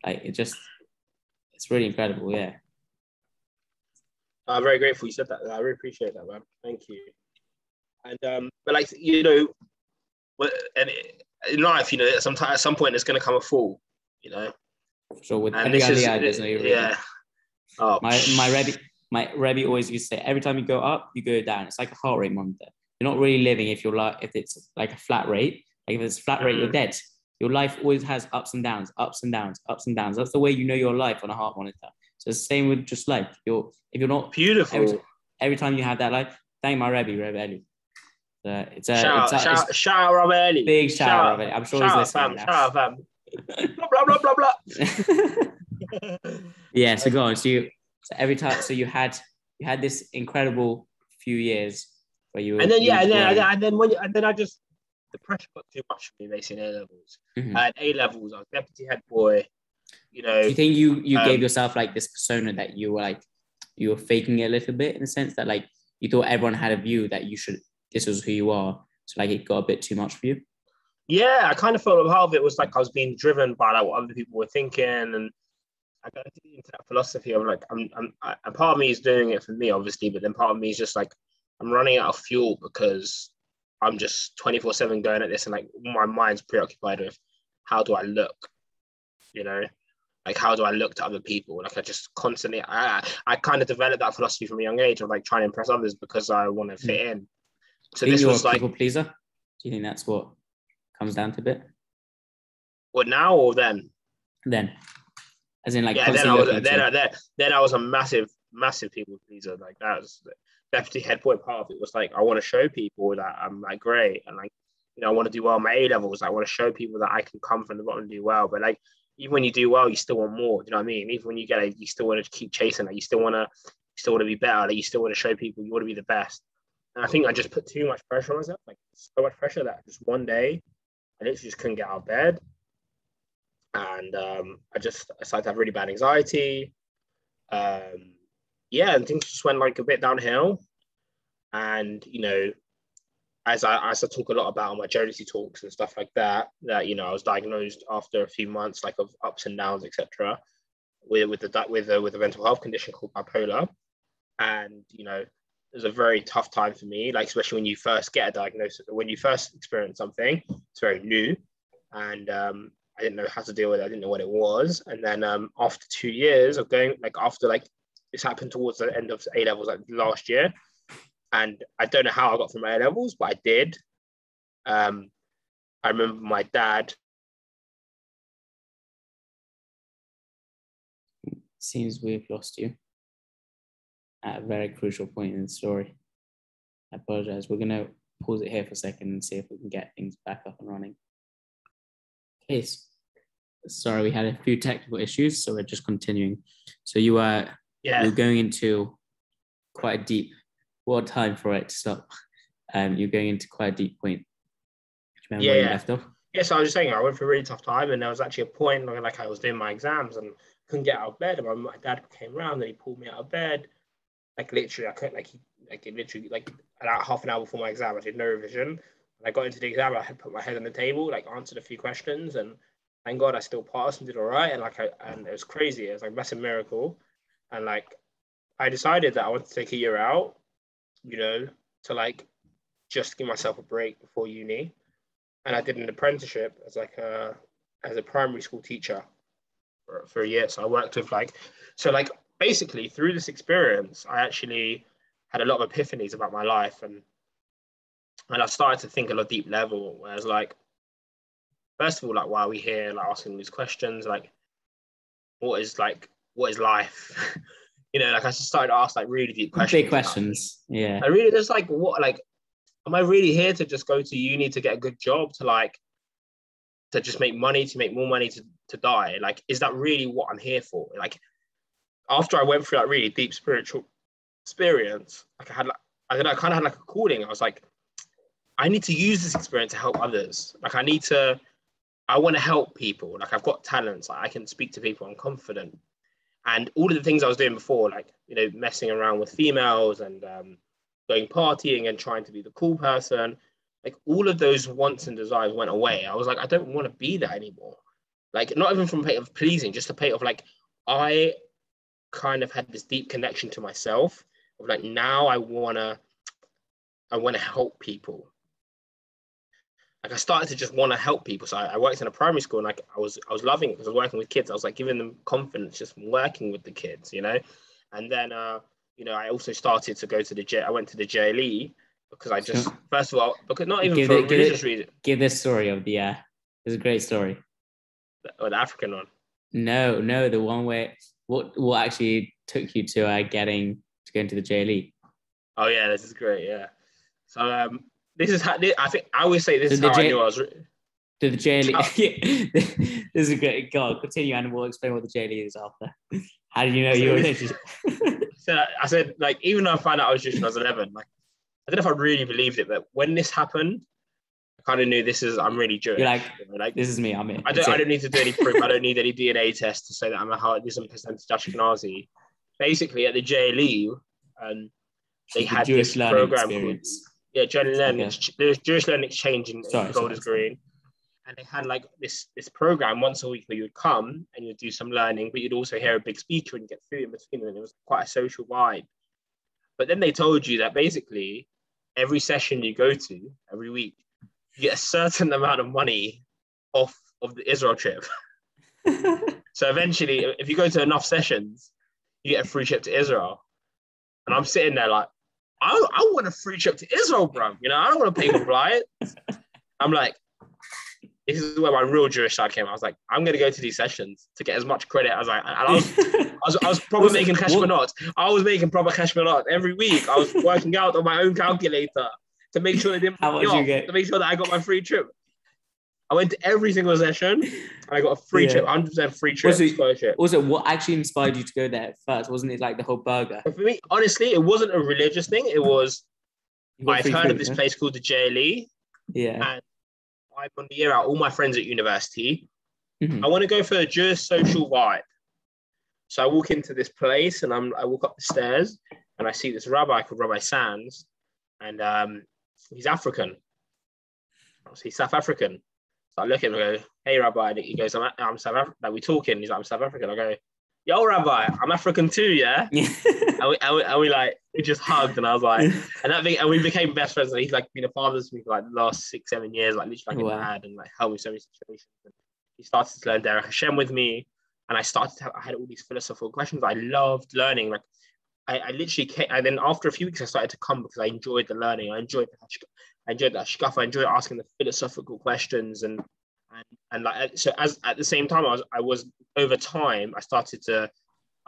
Like it's really incredible. Yeah. I'm very grateful you said that. I really appreciate that, man. Thank you. And but like in life, you know, sometimes at some point there's going to come a fall, you know. So with And every this is, aliyah, there's no reason. yeah. Oh, my Rabbi always used to say, every time you go up, you go down. It's like a heart rate monitor. You're not really living if it's like a flat rate. Like if it's flat rate, you're dead. Your life always has ups and downs, ups and downs, ups and downs. That's the way you know your life on a heart monitor. So it's the same with just life. If you're not beautiful. Every time you have that life, thank my Rabbi Eli. Shout out Rabbi Eli. Big shout out Rabbi. I'm sure he's listening now. Shout out fam. Blah blah blah blah blah. Yeah. So go on. So every time, so you had this incredible few years where you were, and then I just, the pressure got too much for me basically in A levels. Mm-hmm. At A levels, I was deputy head boy. You know. Do you think you gave yourself like this persona that you were faking it a little bit, in the sense that like you thought everyone had a view that this was who you are, so like it got a bit too much for you? Yeah, I kind of felt a part of it was like I was being driven by like what other people were thinking, and I got into that philosophy of like a part of me is doing it for me, obviously, but then part of me is just like I'm running out of fuel because I'm just 24/7 going at this, and like my mind's preoccupied with how do I look, you know, like how do I look to other people? Like I just constantly, I kind of developed that philosophy from a young age of like trying to impress others because I want to fit in. So this was like people pleaser. Do you think that's what comes down to a bit? What, now or then? Then, as in like yeah. Then I was a massive people pleaser. Like that was the deputy head boy part of it. Was like I want to show people that I'm like great, and like, you know, I want to do well in my A levels. I want to show people that I can come from the bottom and do well. But like even when you do well, you still want more. Do you know what I mean? Even when you get it, you still want to keep chasing it. You still want to be better. Like you still want to show people you want to be the best. And I think I just put too much pressure on myself. Like so much pressure that just one day I literally just couldn't get out of bed. And I started to have really bad anxiety. And things just went like a bit downhill. And, you know, as I talk a lot about on my Jodeci talks and stuff like that, you know, I was diagnosed after a few months like of ups and downs, etc., with a mental health condition called bipolar. And, you know, it was a very tough time for me, like especially when you first get a diagnosis, when you first experience something, it's very new. And I didn't know how to deal with it. I didn't know what it was. And then after 2 years of going, like after like this happened towards the end of A levels, like last year. And I don't know how I got from A levels, but I did. I remember my dad. Seems we've lost you at a very crucial point in the story. I apologize. We're going to pause it here for a second and see if we can get things back up and running. Okay, sorry, we had a few technical issues, so we're just continuing. So you were going into quite a deep, what time for it to stop? You're going into quite a deep point. Do you remember where you left off? Yeah, so I was just saying I went through a really tough time, and there was actually a point like I was doing my exams and couldn't get out of bed, and my dad came around and he pulled me out of bed. Like literally, I couldn't about half an hour before my exam, I did no revision. When I got into the exam, I had put my head on the table, like answered a few questions, and thank God I still passed and did all right. And it was crazy. It was like a massive miracle. And like I decided that I wanted to take a year out, you know, to like just give myself a break before uni. And I did an apprenticeship as a primary school teacher for a year. So I worked with basically through this experience, I actually had a lot of epiphanies about my life, and I started to think on a deep level. Whereas like, first of all, like why are we here? Like asking these questions, like what is life? You know, like I just started to ask like really deep questions. Big questions. Yeah. I really just like what like am I really here to just go to uni to get a good job, to just make money, to make more money, to die? Like, is that really what I'm here for? Like, after I went through that really deep spiritual experience, like I kind of had like a calling. I was like, I need to use this experience to help others. Like I want to help people. Like I've got talents. Like I can speak to people. I'm confident. And all of the things I was doing before, like, you know, messing around with females and going partying and trying to be the cool person, like all of those wants and desires went away. I was like, I don't want to be that anymore. Like not even from a plate of pleasing, just a plate of like, I kind of had this deep connection to myself of like, now I want to help people. like I started to just want to help people. So I worked in a primary school, and like I was loving it because I was working with kids. I was like giving them confidence just from working with the kids, you know. And then I also started to go to I went to the JLE because I just first of all, because not even for a religious reason. Give this story of the it's a great story. Or the African one. No, the one where what actually took you to go into the JLE. Oh yeah, this is great. Yeah. So this is how I think I always say this is how I knew I was. To the JLE. This is a great. God, continue, and we'll explain what the JLE is after. How did you know you were? So I said, like, even though I found out I was Jewish when I was 11, like, I don't know if I really believed it, but when this happened, I kind of knew I'm really Jewish. You're like, this is me. I'm in. I don't need to do any proof. I don't need any DNA test to say that I'm a 100% Ashkenazi. Basically, at the JLE, they had Jewish this learning program experience. There was Jewish learning exchange in Golders Green, and they had like this program once a week where you would come and you'd do some learning, but you'd also hear a big speaker and get food in between, and it was quite a social vibe. But then they told you that basically every session you go to every week, you get a certain amount of money off of the Israel trip. So eventually, if you go to enough sessions, you get a free trip to Israel. And I'm sitting there like, I want a free trip to Israel, bro. You know, I don't want to pay for flights. I'm like, this is where my real Jewish side came. I was like, I'm going to go to these sessions to get as much credit as I was probably making cheshbonot. I was making proper cheshbonot every week. I was working out on my own calculator to make sure they didn't put me off, to make sure that I got my free trip. I went to every single session and I got a free trip, 100% free trip scholarship. Also, what actually inspired you to go there first? Wasn't it like the whole burger? But for me, honestly, it wasn't a religious thing. It was, I've heard of this place called the JLE. Yeah. And I'm on the year out, all my friends at university. Mm-hmm. I want to go for a Jewish social vibe. So I walk into this place and I walk up the stairs and I see this rabbi called Rabbi Sands. And he's African. He's South African. So I look at him and go, hey, Rabbi. And he goes, I'm South African. Like, we talking. He's like, I'm South African. I go, yo, Rabbi, I'm African too, yeah? and we just hugged. And I was like, and we became best friends. And he's like been a father to me for like the last 6-7 years, like literally like a dad, and like helped me so many situations. And he started to learn Derek Hashem with me. And I had all these philosophical questions. I loved learning. Like, I literally came, and then after a few weeks, I started to come because I enjoyed the learning. I enjoyed the hashkafa. I enjoyed asking the philosophical questions, and like so. As at the same time, I was over time. I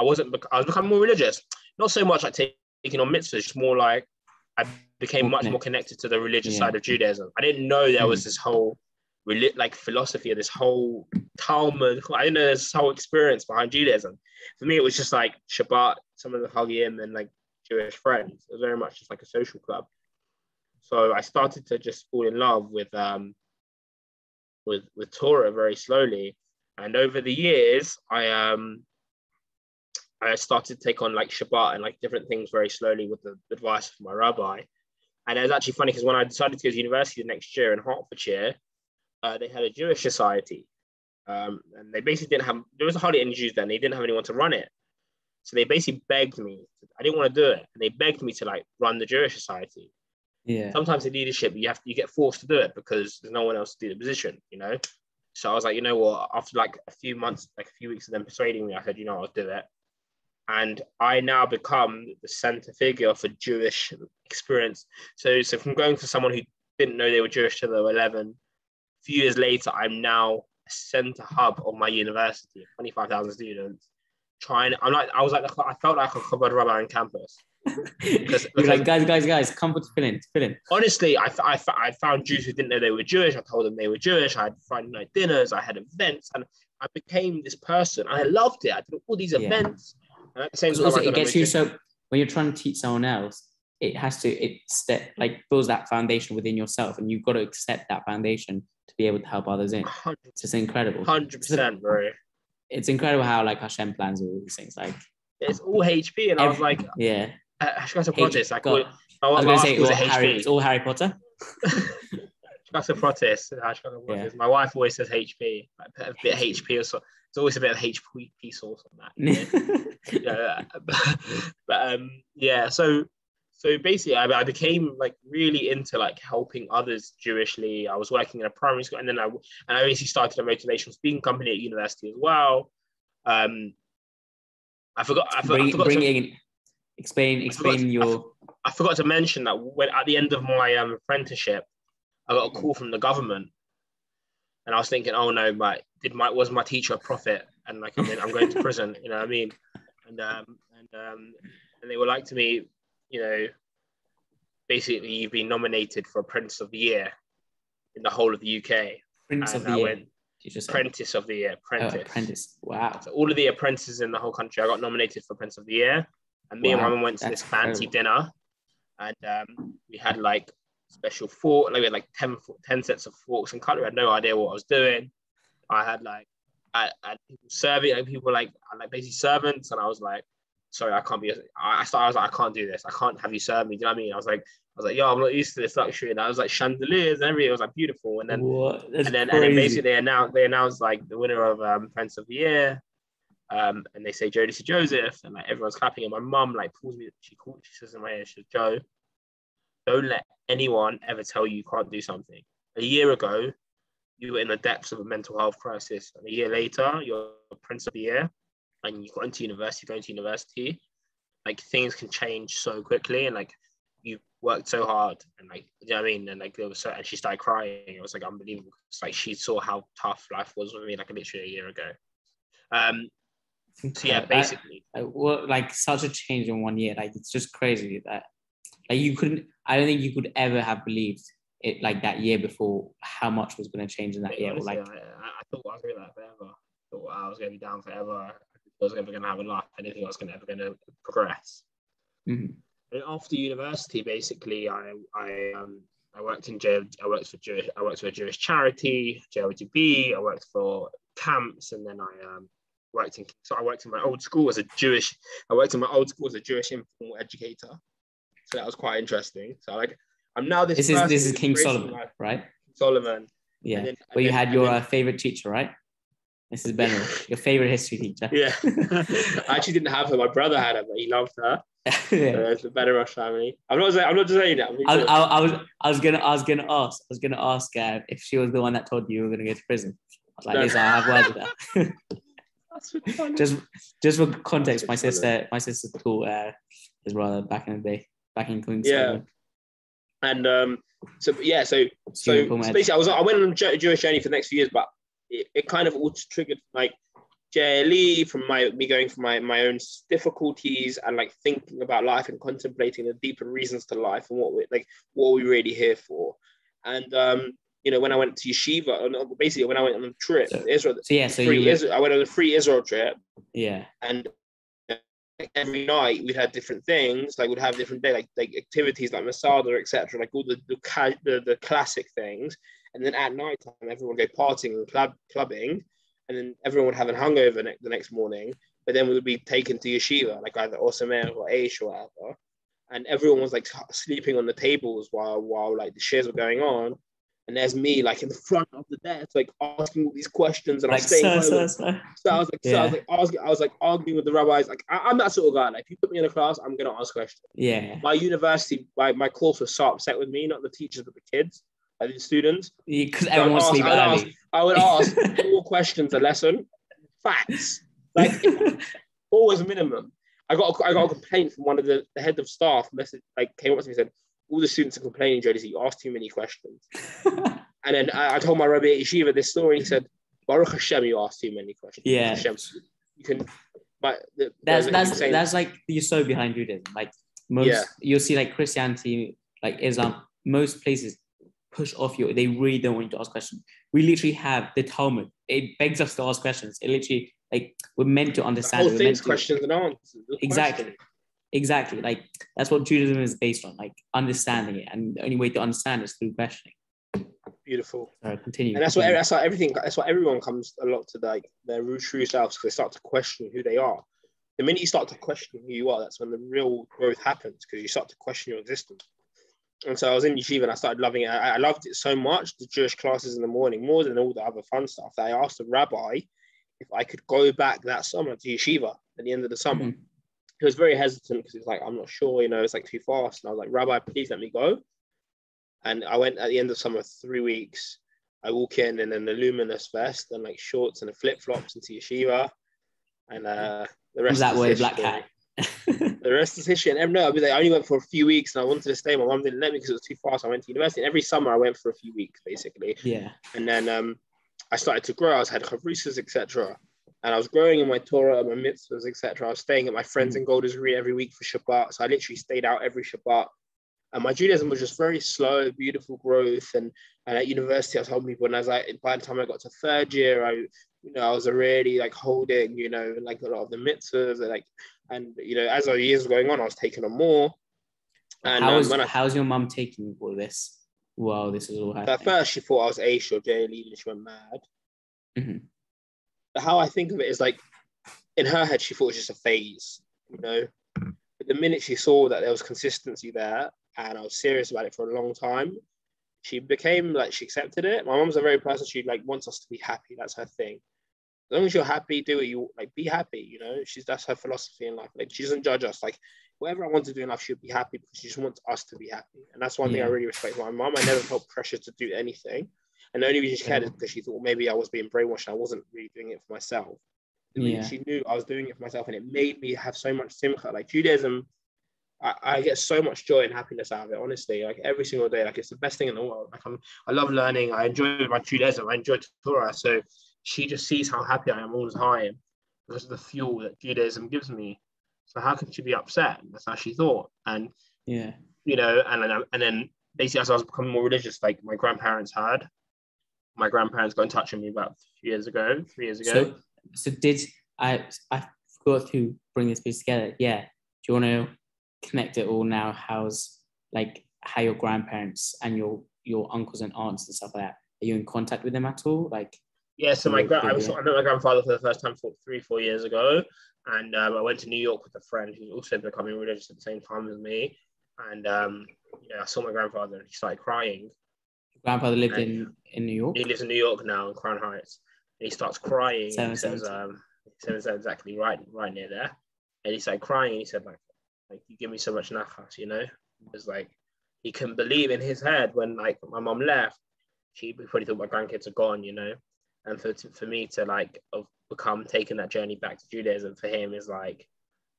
was becoming more religious. Not so much like taking on mitzvahs, just more like I became much more connected to the religious side of Judaism. I didn't know there was this whole like philosophy of this whole Talmud. I didn't know there's this whole experience behind Judaism. For me, it was just like Shabbat, some of the Hagim, and like Jewish friends. It was very much just like a social club. So I started to just fall in love with Torah very slowly. And over the years, I started to take on like Shabbat and like different things very slowly with the advice of my rabbi. And it was actually funny because when I decided to go to university the next year in Hertfordshire, they had a Jewish society. And they basically there was hardly any Jews then. They didn't have anyone to run it. So they basically begged me. I didn't want to do it. And they begged me to like run the Jewish society. Yeah. Sometimes in leadership, you get forced to do it because there's no one else to do the position, you know? So I was like, you know what? After like a few months, like a few weeks of them persuading me, I said, you know, I'll do it. And I now become the center figure for Jewish experience. So from going for someone who didn't know they were Jewish till they were 11, a few years later, I'm now a center hub of my university, 25,000 students. I felt like a covered rabbi on campus. Because like, guys, come fill in. Honestly, I found Jews who didn't know they were Jewish. I told them they were Jewish. I had Friday night dinners. I had events, and I became this person. I loved it. I did all these events. And at the same time, also, it gets you so when you're trying to teach someone else, it builds that foundation within yourself, and you've got to accept that foundation to be able to help others in. It's just incredible. 100%, bro. It's incredible how like Hashem plans all these things. Like it's all HP, and I was like, yeah. I was going to say, it's all Harry Potter. My wife always says HP, like a bit of HP or so. It's always a bit of HP sauce on that. Yeah. But yeah, so So basically, I became like really into like helping others Jewishly. I was working in a primary school, and then I basically started a motivational speaking company at university as well. I forgot. Explain your. I forgot to mention that when at the end of my apprenticeship, I got a call from the government, and I was thinking, oh no, was my teacher a prophet? And like, I'm going to prison. You know what I mean? And they were like to me, you know, basically you've been nominated for Apprentice of the Year in the whole of the UK. Apprentice of the Year. Apprentice of the Year. Apprentice. Wow. So all of the apprentices in the whole country, I got nominated for Apprentice of the Year. And me and my mum went to this fancy dinner, and we had like special fork. Like we had like 10 sets of forks and cutlery. I had no idea what I was doing. I had like I had people serving, like people like basically servants, and I was like, sorry, I can't be. I was like, I can't do this. I can't have you serve me. Do you know what I mean? I was like, yo, I'm not used to this luxury. And I was like chandeliers and everything. It was like beautiful. And then and then basically they announced like the winner of Prince of the Year. And they say Jodeci Joseph, and like everyone's clapping. And my mum like pulls me. She says in my ear, she says, Joe, don't let anyone ever tell you can't do something. A year ago, you were in the depths of a mental health crisis, and a year later, you're Prince of the Year, and you got into university, going to university. Like things can change so quickly, and like you worked so hard, and like you know what I mean. And like there was so, and she started crying. It was like unbelievable. It's like she saw how tough life was with me, like literally a year ago. So yeah, basically, like such a change in 1 year. Like it's just crazy that like you couldn't. I don't think you could ever have believed it like that year before how much was going to change in that year. Honestly, like I thought I was going to be like forever. I thought I was going to be down forever. I was never going to have a life. I didn't think I was ever going to progress. Mm-hmm. And after university, basically, I worked in jail. I worked for a Jewish charity, JLGB. I worked for camps, and then I worked in my old school as a Jewish. I worked in my old school as a Jewish informal educator. So that was quite interesting. So like, I'm now this. This is King Solomon, right? Solomon. Yeah. Where you had your favorite teacher, right? Mrs. Benner, your favorite history teacher. Yeah. I actually didn't have her. My brother had her, but he loved her. Yeah. So it's the Benner family. I'm not just saying that. I was gonna ask if she was the one that told you were gonna go to prison. I was like, no. Lisa, I have words with her. That's really funny. Just for context, my sister's school is rather back in the day, back in Queens. Yeah. And so basically I went on a Jewish journey for the next few years, but it kind of all triggered like JLE from me going from my own difficulties and like thinking about life and contemplating the deeper reasons to life and what we're really here for. And you know, when I went to yeshiva, basically when I went on a trip to Israel, I went on a free Israel trip. Yeah. And every night we'd have different things, like we'd have different day, like activities like Masada, etc., like all the classic things. And then at night time, everyone would go partying and clubbing, and then everyone would have a hangover the next morning. But then we would be taken to yeshiva, like either Osamer or Aish or whatever. And everyone was like sleeping on the tables while like the shares were going on. And there's me like in the front of the desk, like asking all these questions, and like, I'm staying home. So I was like arguing with the rabbis. Like I'm that sort of guy. Like if you put me in a class, I'm gonna ask questions. Yeah. My university, my course was so upset with me, not the teachers but the kids, like the students. Because everyone was sleeping early. I would ask 4 questions a lesson, facts, like always minimum. I got a complaint from one of the head of staff. Came up to me and said, all the students are complaining, Jodeci, you asked too many questions. And then I told my Rabbi at Yeshiva this story. He said, Baruch Hashem, you asked too many questions. Yeah. Hashem, you can, but that's like the so behind Judaism. Like you'll see like Christianity, like Islam, most places push off they really don't want you to ask questions. We literally have the Talmud. It begs us to ask questions. It literally, like, we're meant to understand. The whole thing's questions and answers. Exactly. Like that's what Judaism is based on, like understanding it, and the only way to understand is through questioning. Beautiful. Sorry, continue. And that's why everyone comes a lot to like their true selves, because they start to question who they are. The minute you start to question who you are, that's when the real growth happens, because you start to question your existence. And so I was in yeshiva and I started loving it. I loved it so much, the Jewish classes in the morning, more than all the other fun stuff, that I asked the rabbi if I could go back that summer to yeshiva at the end of the summer. Mm-hmm. he was very hesitant because he was like, I'm not sure, it's like too fast. And I was like, Rabbi, please let me go. And I went at the end of summer, 3 weeks. I walk in an luminous vest and like shorts and flip flops into yeshiva. And the rest that is way, history. black hat. The rest is history. And no, I only went for a few weeks and I wanted to stay. My mom didn't let me because it was too fast. I went to university. And every summer I went for a few weeks, basically. Yeah. And then I started to grow. I had chavrusas, etc. And I was growing in my Torah, my mitzvahs, etc. I was staying at my friends in Golders Green every week for Shabbat. So I literally stayed out every Shabbat. And my Judaism was just very slow, beautiful growth. And at university, I told people, and I was like, by the time I got to third year, I was already like holding, like a lot of the mitzvahs, and as our years were going on, I was taking on more. And how's your mum taking all this while this is all happening? At first, she thought I was Aish or Jay leaving, and she went mad. Mm-hmm. But how I think of it is like, in her head, she thought it was just a phase, But the minute she saw that there was consistency there, and I was serious about it for a long time, she became like, she accepted it. My mom's a very person, she like wants us to be happy. That's her thing. As long as you're happy, do what you like, be happy, that's her philosophy in life. Like, she doesn't judge us. Like, whatever I want to do in life, she'll be happy because she just wants us to be happy. And that's one thing I really respect my mom. I never felt pressure to do anything. And the only reason she cared is because she thought maybe I was being brainwashed and I wasn't really doing it for myself. She knew I was doing it for myself, and it made me have so much simcha. Like, Judaism, I get so much joy and happiness out of it, honestly. Like, every single day, like, it's the best thing in the world. Like, I love learning. I enjoy my Judaism. I enjoy Torah. So she just sees how happy I am all the time because of the fuel that Judaism gives me. So how can she be upset? That's how she thought. And and then basically, as I was becoming more religious, like my grandparents got in touch with me about 3 years ago. So did I forgot to bring this piece together? Yeah. Do you want to connect it all now? How's like how your grandparents and your uncles and aunts and stuff like that? Are you in contact with them at all? Like, yeah. So I met my grandfather for the first time 3-4 years ago, and I went to New York with a friend who's also becoming religious at the same time as me, and I saw my grandfather and he started crying. Your grandfather lived in New York. He lives in New York now in Crown Heights, and he starts crying. And he says exactly right near there, and he started crying. And he said like you give me so much nachas, It's like he couldn't believe in his head when like my mom left. He probably thought my grandkids are gone, And for me to like have taking that journey back to Judaism for him is like,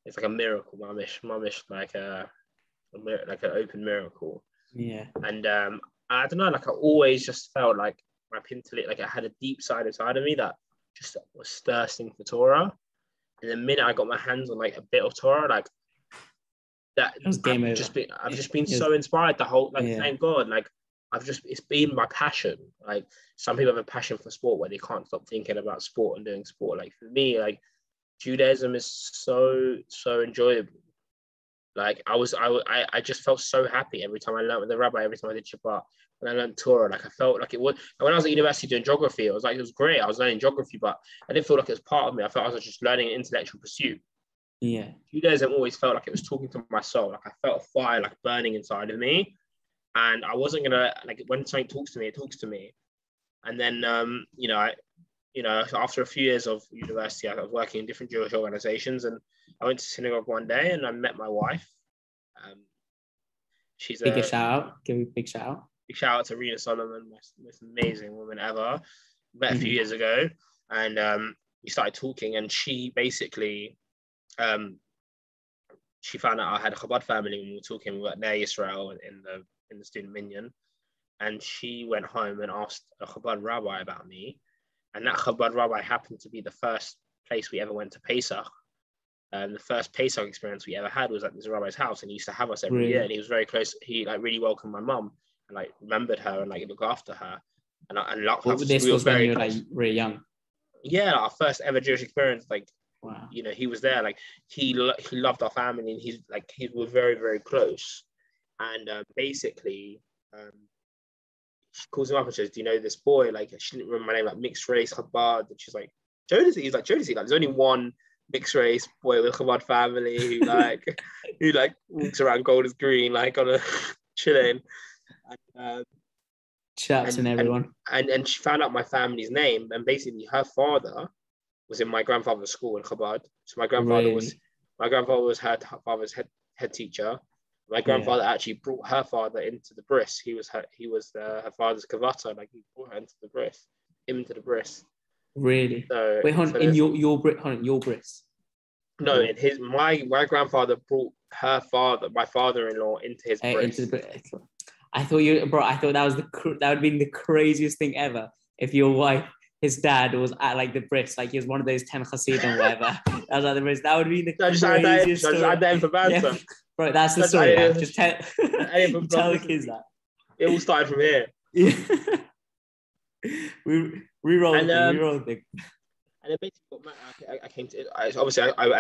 it's like a miracle, mamish like an open miracle. Yeah. And I don't know, like I always just felt like my intellect, like I had a deep side inside of me that just was thirsting for Torah. And the minute I got my hands on like a bit of Torah, like that, I've just been so inspired. Thank God, like it's been my passion. Like some people have a passion for sport where they can't stop thinking about sport and doing sport. Like for me, like Judaism is so enjoyable. Like I just felt so happy every time I learned with the rabbi, every time I did Shabbat, when I learned Torah, like I felt like it was. And when I was at university doing geography, it was great. I was learning geography, but I didn't feel like it was part of me. I felt I was just learning an intellectual pursuit. Yeah. Judaism always felt like it was talking to my soul. Like I felt a fire like burning inside of me. And I wasn't gonna, like, when something talks to me, it talks to me. And then after a few years of university, I was working in different Jewish organizations, and I went to synagogue one day and I met my wife. She's a shout out. Give me a big shout out. Big shout out to Rena Solomon, most amazing woman ever. Met a few years ago, and we started talking, and she basically she found out I had a Chabad family when we were talking. We were at Ner Yisrael in the student minyan, and she went home and asked a Chabad rabbi about me, and that Chabad rabbi happened to be the first place we ever went to Pesach. The first Pesach experience we ever had was at this rabbi's house, and he used to have us every year, and he was very close. He like really welcomed my mum and like remembered her and like looked after her. This was when you were like really young. Yeah, our first ever Jewish experience. Like, wow. He was there. Like he loved our family, and he was very, very close. And basically, she calls him up and says, "Do you know this boy?" Like, she didn't remember my name, like mixed race Chabad. And she's like, "Jodeci." He's like, "Jodeci." Like, there's only one mixed race boy with a Chabad family who walks around Golders Green like on a chilling. And, shouts to everyone. And she found out my family's name, and basically her father was in my grandfather's school in Chabad. So my grandfather was My grandfather was her father's head teacher. My grandfather actually brought her father into the bris. He was her father's kavata. Like he brought her into the bris, him into the bris. Really? So, wait, hold on. In your bris. No, in his my grandfather brought my father-in-law into his bris. Into the bris. I thought that would be the craziest thing ever if your wife, his dad, was at like the bris, like he was one of those 10 Hasidim or whatever. That was at the bris. That would be the craziest story. Just add that in for banter. Yeah. Bro, that's the story. Just tell the kids that. It all started from here. Yeah. we rolled it. And then basically, I came to. I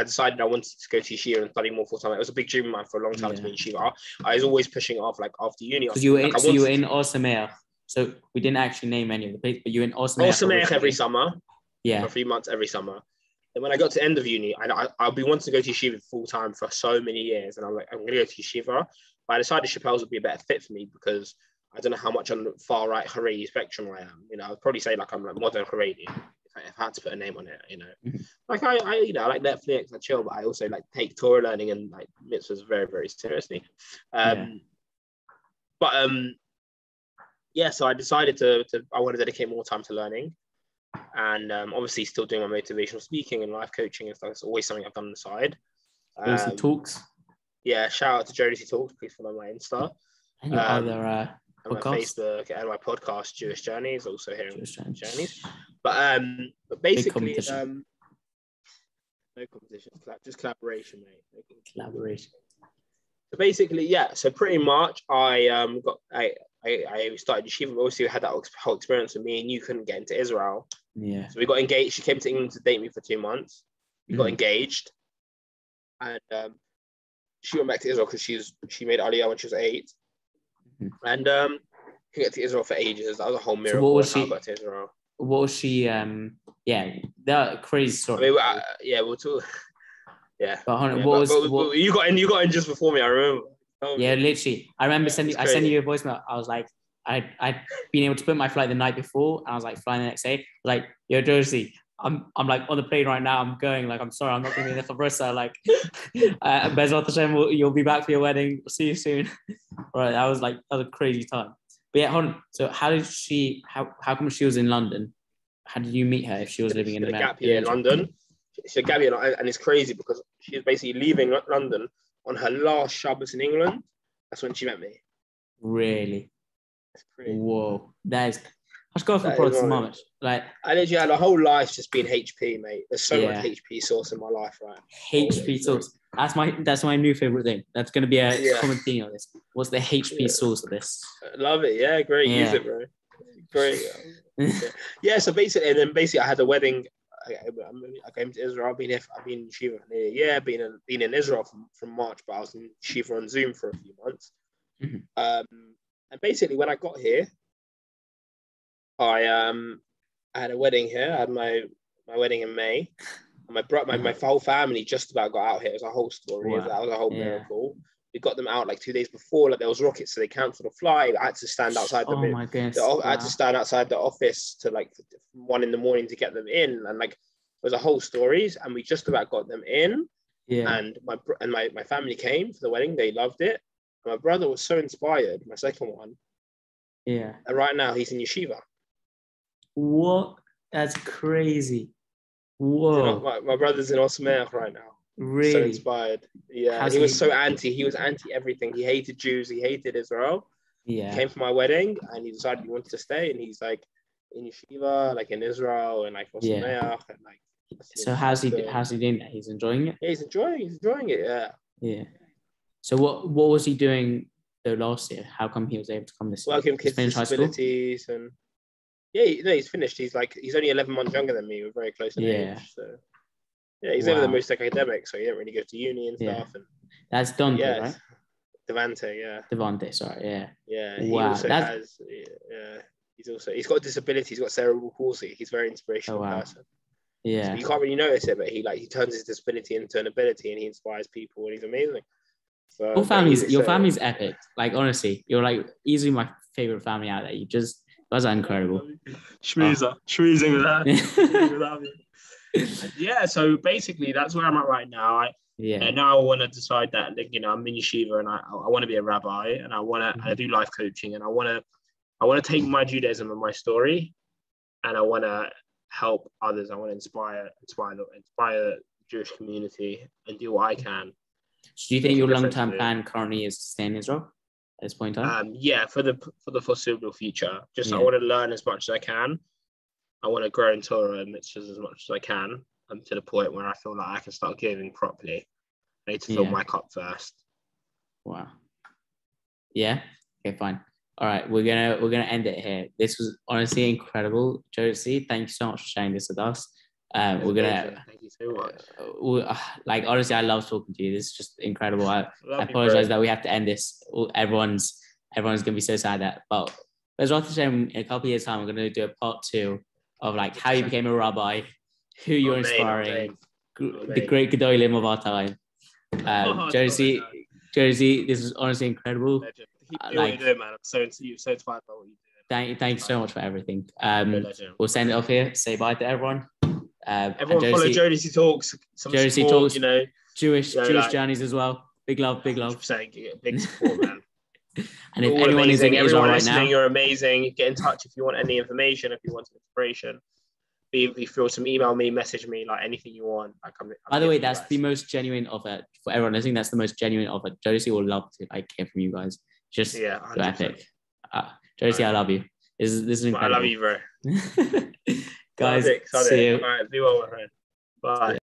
decided I wanted to go to yeshiva and study more full time. It was a big dream of mine for a long time to be in yeshiva. I was always pushing it off, like after uni. Because you were in Osameach. So we didn't actually name any of the places, but you were in Osameach. Osameach every summer. Yeah. For 3 months every summer. And when I got to the end of uni, I'll be wanting to go to yeshiva full time for so many years, and I'm like, I'm going to go to yeshiva. But I decided Chappelle's would be a better fit for me because I don't know how much on the far right Haredi spectrum I am. I'd probably say like I'm like modern Haredi. If I had to put a name on it, like I like Netflix, I chill, but I also like take Torah learning and like mitzvahs very, very seriously. So I decided I want to dedicate more time to learning, and obviously still doing my motivational speaking and life coaching and stuff. It's always something I've done on the side. Also talks. Yeah, shout out to Jodeci Talks. Please follow my Insta. And your other and my Facebook and my podcast, Jewish Journeys, also here in Journeys. But basically, no competition, just collaboration, mate. Collaboration. So basically, yeah. So pretty much, I started yeshiva. Obviously, we had that whole experience with me, and you couldn't get into Israel. Yeah. So we got engaged. She came to England to date me for 2 months. We got engaged, and she went back to Israel because she made Aliyah when she was 8. And couldn't get to Israel for ages. That was a whole miracle. So what was she? Got to Israel. What was she? That crazy story. I mean, we'll talk. Yeah. But you got in just before me. I remember. Yeah, literally. I remember sending you a voicemail. I was like, I'd been able to put my flight the night before, and I was like flying the next day. Like, yo, Jodeci, I'm like on the plane right now. I'm going. Like, I'm sorry, I'm not going to be there for Brissa. Like, Bezrat Hashem, you'll be back for your wedding. See you soon. Right, that was a crazy time. But yeah, hold on. So how come she was in London? How did you meet her if she was living in America? Gap year in London. She's a gap year, and it's crazy because she was basically leaving London on her last Shabbos in England. That's when she met me. Really? That's crazy. Whoa, that is. Let's go for Protestant moment. Like, I literally had a whole life just being HP, mate. There's so much HP sauce in my life, right? HP sauce. That's my new favorite thing. That's going to be a common theme of this. What's the HP sauce of this? Love it. Yeah, great. Yeah. Use it, bro. Great. So basically, I had a wedding. I came to Israel. I've been in Shiva for nearly a year. Been in Israel from March, but I was in Shiva on Zoom for a few months. And basically, when I got here, I had a wedding here. I had my wedding in May. And my whole family just about got out here. It was a whole story. Wow. That was a whole miracle. We got them out like 2 days before. Like there was rockets, so they cancelled the flight. I had to stand outside my goodness. I had to stand outside the office to like 1 a.m. to get them in, and like it was a whole stories. And we just about got them in. Yeah. And my family came for the wedding. They loved it. My brother was so inspired. My second one. Yeah. And right now he's in yeshiva. What? That's crazy. Whoa. My brother's in Osameach right now. Really? So inspired. Yeah. He was so anti. He was anti everything. He hated Jews. He hated Israel. Yeah. He came for my wedding and he decided he wanted to stay. And he's like in yeshiva, like in Israel and like Osameach and like. So how's he doing that? He's enjoying it? Yeah, he's enjoying it. Yeah. Yeah. So what was he doing though last year? How come he was able to come this year? Working with kids with disabilities and. Yeah, he's finished. He's only 11 months younger than me. We're very close in age. So yeah, he's never the most academic, so he didn't really go to uni and stuff. And that's Dante, right? Devante, sorry, yeah. Yeah. Wow. He's got a disability. He's got cerebral palsy. He's a very inspirational person. Yeah. So you can't really notice it, but he turns his disability into an ability, and he inspires people, and he's amazing. So your family's epic. Like honestly, you're like easily my favorite family out there. That's incredible. Shmoozing with that. Yeah, so basically that's where I'm at right now. Yeah. Now I want to decide that, like, I'm in yeshiva and I want to be a rabbi, and I do life coaching, and I want to take my Judaism and my story, and I want to help others. I want to inspire the Jewish community and do what I can. So do you think your long-term plan currently is to stay in Israel at this point in time? Yeah, for the foreseeable future. I want to learn as much as I can. I want to grow in Torah and mitzvahs as much as I can, to the point where I feel like I can start giving properly. I need to fill my cup first. Wow. Yeah. Okay, fine. All right, we're gonna end it here. This was honestly incredible, Jodeci. Thank you so much for sharing this with us. Thank you so much. Like, honestly, I love talking to you. This is just incredible. I apologize that we have to end this. Everyone's gonna be so sad that, but there's also in a couple of years' time, we're gonna do a part 2 of like how you became a rabbi, who you're inspiring, the great Gedolim of our time. Jodeci, this is honestly incredible. Keep doing what you're doing, man. I'm so inspired by what you're doing. Thank you so much for everything. We'll send it off here. Say bye to everyone. Everyone follow Jodeci Talks. Jodeci Talks, Jewish journeys as well. Big love. Big support, man. And if anyone is in Israel right now, you're amazing. Get in touch if you want any information, if you want some inspiration. Be free to email me, message me, like anything you want. By the way, that's the most genuine offer for everyone. I think that's the most genuine offer. Jodeci will love to hear from you guys. Just so epic. Jodeci, I love you. This is incredible. I love you, bro. Guys, see you. All right, be well, my friend. Bye.